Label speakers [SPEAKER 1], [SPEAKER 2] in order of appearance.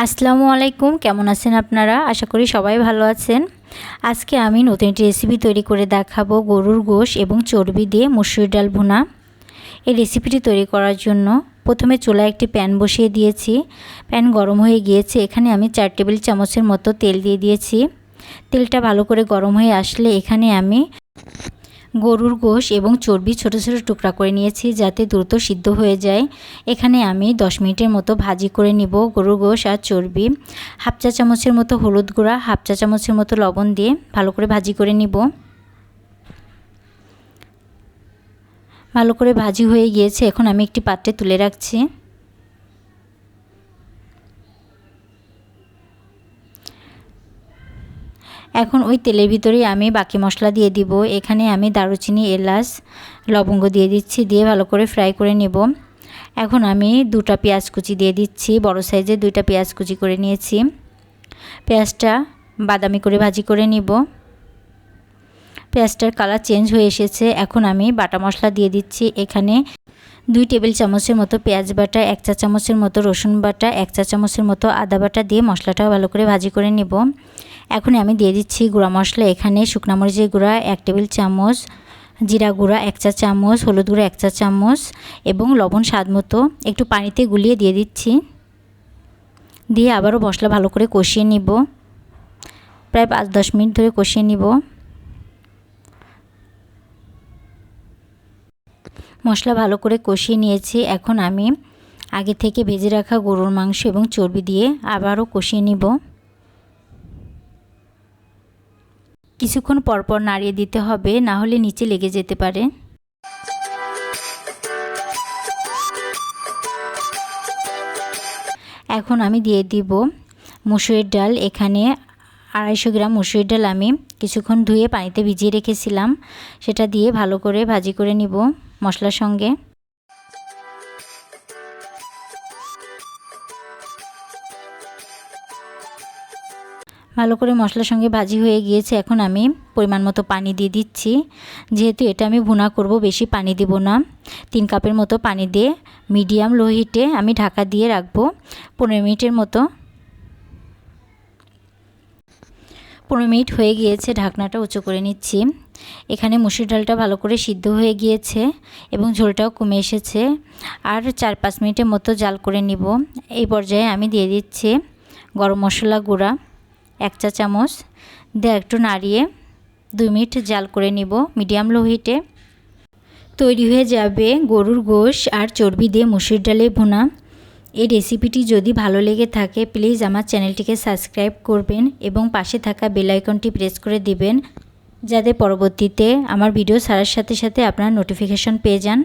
[SPEAKER 1] আসসালামু আলাইকুম, কেমন আছেন আপনারা? আশা করি সবাই ভালো আছেন। আজকে আমি নতুন একটি রেসিপি তৈরি করে দেখাবো, গরুর গোশ এবং চর্বি দিয়ে মসুর ডাল ভুনা। এই রেসিপিটি তৈরি করার জন্য প্রথমে চুলায় একটি প্যান বসিয়ে দিয়েছি। প্যান গরম হয়ে গিয়েছে, এখানে আমি 4 টেবিল চামচের মতো তেল দিয়ে দিয়েছি। তেলটা ভালো করে গরম হয়ে আসলে এখানে আমি গরুর গোশ এবং চর্বি ছোট ছোট টুকরা করে নিয়েছি যাতে দ্রুত সিদ্ধ হয়ে যায়। এখানে আমি 10 মিনিটের মতো ভাজি করে নিব গরুর গোশ আর চর্বি। হাফ চা চামচের মতো হলুদ গুঁড়া, হাফ চা চামচের মতো লবণ দিয়ে ভালো করে ভাজি করে নিব। ভালো করে ভাজি হয়ে গিয়েছে, এখন আমি একটি পাত্রে তুলে রাখছি। এখন ওই তেলের ভিতরে আমি বাকি মশলা দিয়ে দিব। এখানে আমি দারুচিনি, এলাচ, লবঙ্গ দিয়ে দিচ্ছি, দিয়ে ভালো করে ফ্রাই করে নেব। এখন আমি 2টা পেঁয়াজ কুচি দিয়ে দিচ্ছি, বড় সাইজের 2টা পেঁয়াজ কুচি করে নিয়েছি। পেঁয়াজটা বাদামি করে ভাজি করে নিব। পেঁয়াজটার কালার চেঞ্জ হয়ে এসেছে, এখন আমি বাটা মশলা দিয়ে দিচ্ছি। এখানে 2 টেবিল চামচের মতো পেঁয়াজ বাটা, 1 চা চামচের মতো রসুন বাটা, 1 চা চামচের মতো আদা বাটা দিয়ে মশলাটা ভালো করে ভাজি করে নেব। এখন আমি দিয়ে দিচ্ছি গুঁড়া মশলা। এখানে শুকনো মরিচের গুঁড়া 1 টেবিল চামচ, জিরা গুঁড়া 1 চা চামচ, হলুদ গুঁড়া 1 চা চামচ এবং লবণ স্বাদ মতো একটু পানিতে গুলিয়ে দিয়ে দিচ্ছি। দিয়ে আবারও মশলা ভালো করে কষিয়ে নিব, প্রায় 5-10 মিনিট ধরে কষিয়ে নিব। মশলা ভালো করে কষিয়ে নিয়েছি। এখন আমি আগে থেকে ভেজে রাখা গরুর মাংস এবং চর্বি দিয়ে আবারও কষিয়ে নিব। কিছুক্ষণ পরপর নাড়িয়ে দিতে হবে, না হলে নিচে লেগে যেতে পারে। এখন আমি দিয়ে দিব মসুরের ডাল। এখানে 250 গ্রাম মসুরের ডাল আমি কিছুক্ষণ ধুয়ে পানিতে ভিজিয়ে রেখেছিলাম, সেটা দিয়ে ভালো করে ভাজি করে নিব মশলার সঙ্গে। ভালো করে মশলার সঙ্গে ভাজি হয়ে গিয়েছে, এখন আমি পরিমাণ মতো পানি দিয়ে দিচ্ছি। যেহেতু এটা আমি ভুনা করব, বেশি পানি দেব না। 3 কাপের মতো পানি দিয়ে মিডিয়াম লো হিটে আমি ঢাকা দিয়ে রাখবো 15 মিনিটের মতো। 15 মিনিট হয়ে গিয়েছে, ঢাকনাটা উঁচু করে নিচ্ছি। এখানে মসুর ডালটা ভালো করে সিদ্ধ হয়ে গিয়েছে এবং ঝোলটাও কমে এসেছে। আর 4-5 মিনিটের মতো জাল করে নিব। এই পর্যায়ে আমি দিয়ে দিচ্ছি গরম মশলা গুঁড়া 1 চা চামচ, দিয়ে একটু নাড়িয়ে 2 মিনিট জাল করে নিব মিডিয়াম লো হিটে। তৈরি হয়ে যাবে গরুর গোশ আর চর্বি দিয়ে মসুর ডালের ভুনা। এই রেসিপিটি যদি ভালো লেগে থাকে প্লিজ আমার চ্যানেলটিকে সাবস্ক্রাইব করবেন এবং পাশে থাকা বেল আইকনটি প্রেস করে দিবেন, যাতে পরবর্তীতে আমার ভিডিও ছাড়ার সাথে সাথে আপনারা নোটিফিকেশন পেয়ে যান।